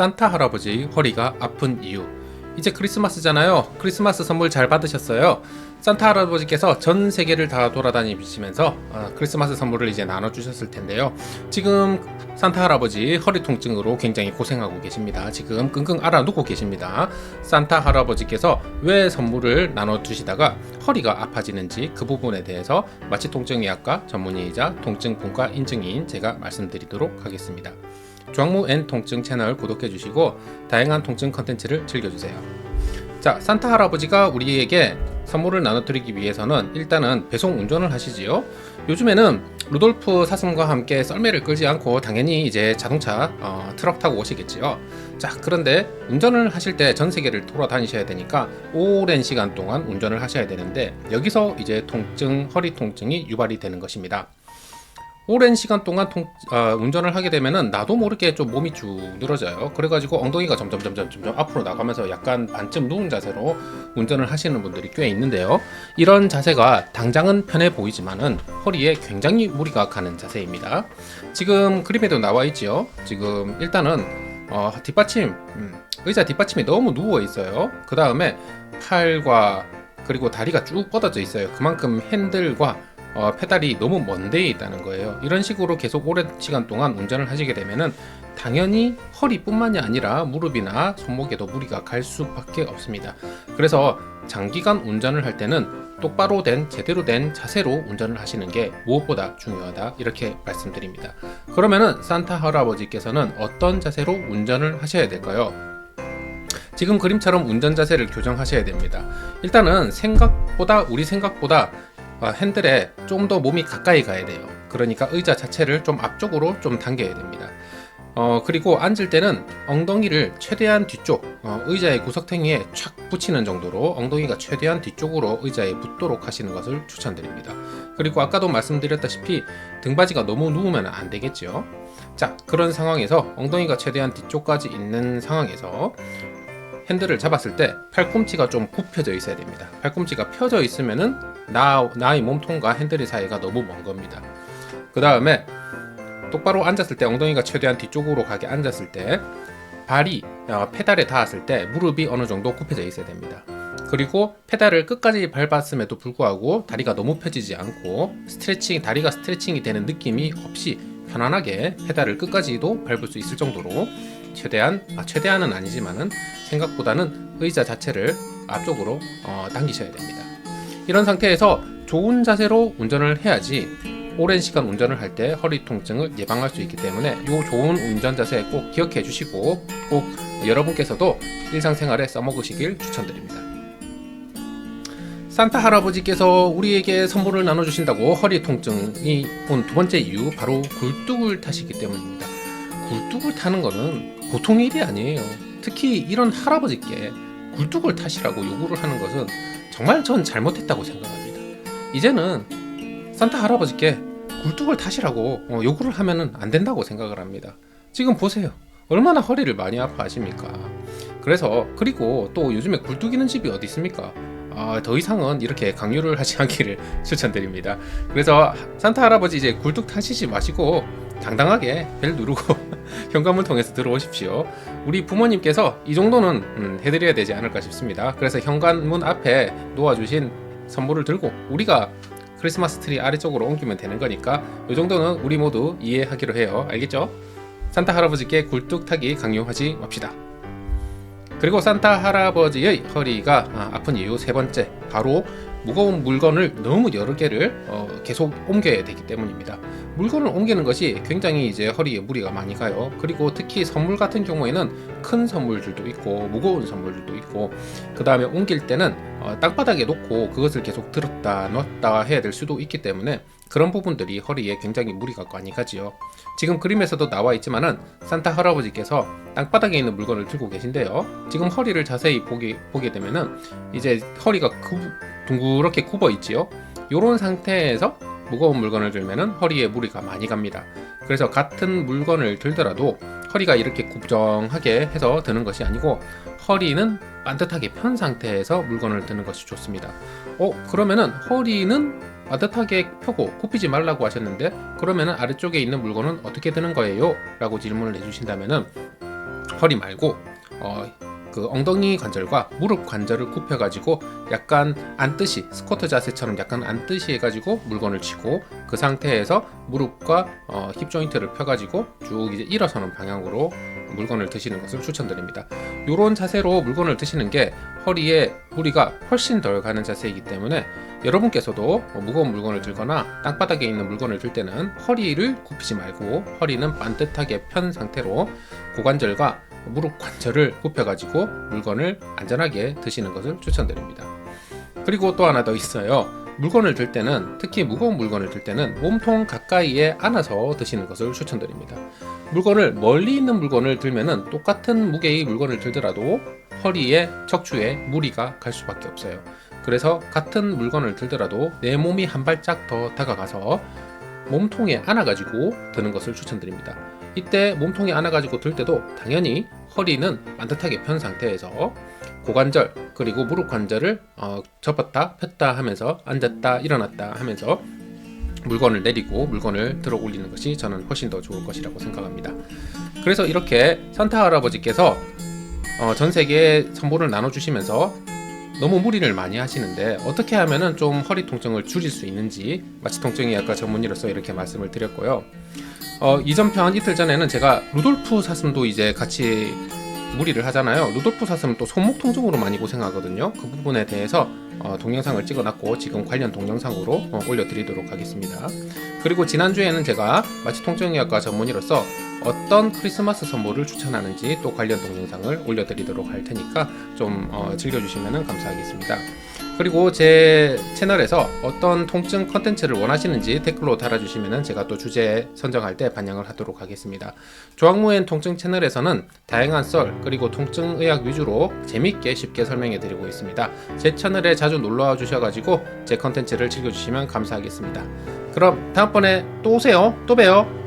산타 할아버지 허리가 아픈 이유. 이제 크리스마스잖아요. 크리스마스 선물 잘 받으셨어요? 산타 할아버지께서 전 세계를 다 돌아다니시면서 크리스마스 선물을 이제 나눠주셨을 텐데요. 지금 산타 할아버지 허리 통증으로 굉장히 고생하고 계십니다. 지금 끙끙 앓아누고 계십니다. 산타 할아버지께서 왜 선물을 나눠주시다가 허리가 아파지는지 그 부분에 대해서 마취통증의학과 전문의이자 통증분과 인증인 제가 말씀드리도록 하겠습니다. 중앙무 N 통증 채널 구독해주시고 다양한 통증 컨텐츠를 즐겨주세요. 자, 산타 할아버지가 우리에게 선물을 나눠드리기 위해서는 일단은 배송 운전을 하시지요. 요즘에는 루돌프 사슴과 함께 썰매를 끌지 않고 당연히 이제 자동차 트럭 타고 오시겠지요. 자, 그런데 운전을 하실 때 전 세계를 돌아다니셔야 되니까 오랜 시간 동안 운전을 하셔야 되는데 여기서 이제 통증, 허리 통증이 유발이 되는 것입니다. 오랜 시간 동안 운전을 하게 되면은 나도 모르게 좀 몸이 쭉 늘어져요. 그래가지고 엉덩이가 점점 앞으로 나가면서 약간 반쯤 누운 자세로 운전을 하시는 분들이 꽤 있는데요. 이런 자세가 당장은 편해 보이지만은 허리에 굉장히 무리가 가는 자세입니다. 지금 그림에도 나와 있지요. 지금 일단은 뒷받침, 의자 뒷받침이 너무 누워 있어요. 그 다음에 팔과 그리고 다리가 쭉 뻗어져 있어요. 그만큼 핸들과 페달이 너무 먼 데에 있다는 거예요. 이런 식으로 계속 오랜 시간 동안 운전을 하시게 되면은 당연히 허리뿐만이 아니라 무릎이나 손목에도 무리가 갈 수밖에 없습니다. 그래서 장기간 운전을 할 때는 똑바로 된 제대로 된 자세로 운전을 하시는 게 무엇보다 중요하다 이렇게 말씀드립니다. 그러면은 산타 할아버지께서는 어떤 자세로 운전을 하셔야 될까요? 지금 그림처럼 운전 자세를 교정하셔야 됩니다. 일단은 우리 생각보다 핸들에 좀 더 몸이 가까이 가야 돼요. 그러니까 의자 자체를 좀 앞쪽으로 좀 당겨야 됩니다. 그리고 앉을 때는 엉덩이를 최대한 뒤쪽, 의자의 구석탱이에 착 붙이는 정도로 엉덩이가 최대한 뒤쪽으로 의자에 붙도록 하시는 것을 추천드립니다. 그리고 아까도 말씀드렸다시피 등받이가 너무 누우면 안 되겠죠. 자, 그런 상황에서 엉덩이가 최대한 뒤쪽까지 있는 상황에서 핸들을 잡았을 때 팔꿈치가 좀 굽혀져 있어야 됩니다. 팔꿈치가 펴져 있으면은 나의 몸통과 핸들의 사이가 너무 먼 겁니다. 그 다음에 똑바로 앉았을 때 엉덩이가 최대한 뒤쪽으로 가게 앉았을 때 발이 페달에 닿았을 때 무릎이 어느 정도 굽혀져 있어야 됩니다. 그리고 페달을 끝까지 밟았음에도 불구하고 다리가 너무 펴지지 않고 다리가 스트레칭이 되는 느낌이 없이 편안하게 페달을 끝까지도 밟을 수 있을 정도로 최대한은 아니지만은 생각보다는 의자 자체를 앞쪽으로 당기셔야 됩니다. 이런 상태에서 좋은 자세로 운전을 해야지 오랜 시간 운전을 할 때 허리 통증을 예방할 수 있기 때문에 이 좋은 운전 자세 꼭 기억해 주시고 꼭 여러분께서도 일상생활에 써먹으시길 추천드립니다. 산타 할아버지께서 우리에게 선물을 나눠주신다고 허리 통증이 온 두 번째 이유 바로 굴뚝을 타시기 때문입니다. 굴뚝을 타는 거는 보통 일이 아니에요. 특히 이런 할아버지께 굴뚝을 타시라고 요구를 하는 것은 정말 전 잘못했다고 생각합니다. 이제는 산타 할아버지께 굴뚝을 타시라고 요구를 하면은 안 된다고 생각을 합니다. 지금 보세요. 얼마나 허리를 많이 아파하십니까? 그리고 또 요즘에 굴뚝 있는 집이 어디 있습니까? 더 이상은 이렇게 강요를 하지 않기를 추천드립니다. 그래서 산타 할아버지 이제 굴뚝 타시지 마시고 당당하게 벨 누르고 현관문 통해서 들어오십시오. 우리 부모님께서 이 정도는 해드려야 되지 않을까 싶습니다. 그래서 현관문 앞에 놓아주신 선물을 들고 우리가 크리스마스 트리 아래쪽으로 옮기면 되는 거니까 이 정도는 우리 모두 이해하기로 해요. 알겠죠? 산타 할아버지께 굴뚝 타기 강요하지 맙시다. 그리고 산타 할아버지의 허리가 아픈 이유 세 번째, 바로 무거운 물건을 너무 여러 개를 계속 옮겨야 되기 때문입니다. 물건을 옮기는 것이 굉장히 이제 허리에 무리가 많이 가요. 그리고 특히 선물 같은 경우에는 큰 선물들도 있고 무거운 선물들도 있고 그 다음에 옮길 때는 땅바닥에 놓고 그것을 계속 들었다 놨다 해야 될 수도 있기 때문에 그런 부분들이 허리에 굉장히 무리가 많이 가지요. 지금 그림에서도 나와 있지만은 산타 할아버지께서 땅바닥에 있는 물건을 들고 계신데요. 지금 허리를 자세히 보게 되면은 이제 허리가 둥그렇게 굽어 있지요. 이런 상태에서 무거운 물건을 들면은 허리에 무리가 많이 갑니다. 그래서 같은 물건을 들더라도 허리가 이렇게 굽정하게 해서 드는 것이 아니고 허리는 반듯하게 편 상태에서 물건을 드는 것이 좋습니다. 그러면은 허리는 반듯하게 펴고 굽히지 말라고 하셨는데 그러면은 아래쪽에 있는 물건은 어떻게 드는 거예요? 라고 질문을 해주신다면은 허리 말고 그 엉덩이 관절과 무릎 관절을 굽혀가지고 약간 앉듯이 스쿼트 자세처럼 약간 앉듯이 해가지고 물건을 쥐고 그 상태에서 무릎과 힙 조인트를 펴가지고 쭉 이제 일어서는 방향으로 물건을 드시는 것을 추천드립니다. 이런 자세로 물건을 드시는 게 허리에 무리가 훨씬 덜 가는 자세이기 때문에 여러분께서도 무거운 물건을 들거나 땅바닥에 있는 물건을 들 때는 허리를 굽히지 말고 허리는 반듯하게 편 상태로 고관절과 무릎 관절을 굽혀가지고 물건을 안전하게 드시는 것을 추천드립니다. 그리고 또 하나 더 있어요. 물건을 들 때는, 특히 무거운 물건을 들 때는 몸통 가까이에 안아서 드시는 것을 추천드립니다. 물건을 멀리 있는 물건을 들면은 똑같은 무게의 물건을 들더라도 허리에, 척추에 무리가 갈 수밖에 없어요. 그래서 같은 물건을 들더라도 내 몸이 한 발짝 더 다가가서 몸통에 안아가지고 드는 것을 추천드립니다. 이때 몸통에 안아가지고 들 때도 당연히 허리는 반듯하게 편 상태에서 고관절 그리고 무릎 관절을 접었다 폈다 하면서 앉았다 일어났다 하면서 물건을 내리고 물건을 들어 올리는 것이 저는 훨씬 더 좋을 것이라고 생각합니다. 그래서 이렇게 산타 할아버지께서 전 세계에 선물을 나눠주시면서 너무 무리를 많이 하시는데 어떻게 하면은 좀 허리 통증을 줄일 수 있는지 마취통증의학과 전문의로서 이렇게 말씀을 드렸고요. 이전 편 이틀 전에는 제가 루돌프 사슴도 이제 같이 무리를 하잖아요. 루돌프 사슴은 또 손목 통증으로 많이 고생하거든요. 그 부분에 대해서 동영상을 찍어놨고 지금 관련 동영상으로 올려드리도록 하겠습니다. 그리고 지난주에는 제가 마취통증의학과 전문의로서 어떤 크리스마스 선물을 추천하는지 또 관련 동영상을 올려드리도록 할 테니까 좀 즐겨주시면 감사하겠습니다. 그리고 제 채널에서 어떤 통증 컨텐츠를 원하시는지 댓글로 달아주시면 제가 또 주제 선정할 때 반영을 하도록 하겠습니다. 조항무엔 통증 채널에서는 다양한 썰 그리고 통증의학 위주로 재밌게 쉽게 설명해 드리고 있습니다. 제 채널에 자주 놀러와 주셔가지고 제 컨텐츠를 즐겨주시면 감사하겠습니다. 그럼 다음번에 또 오세요. 또 봬요.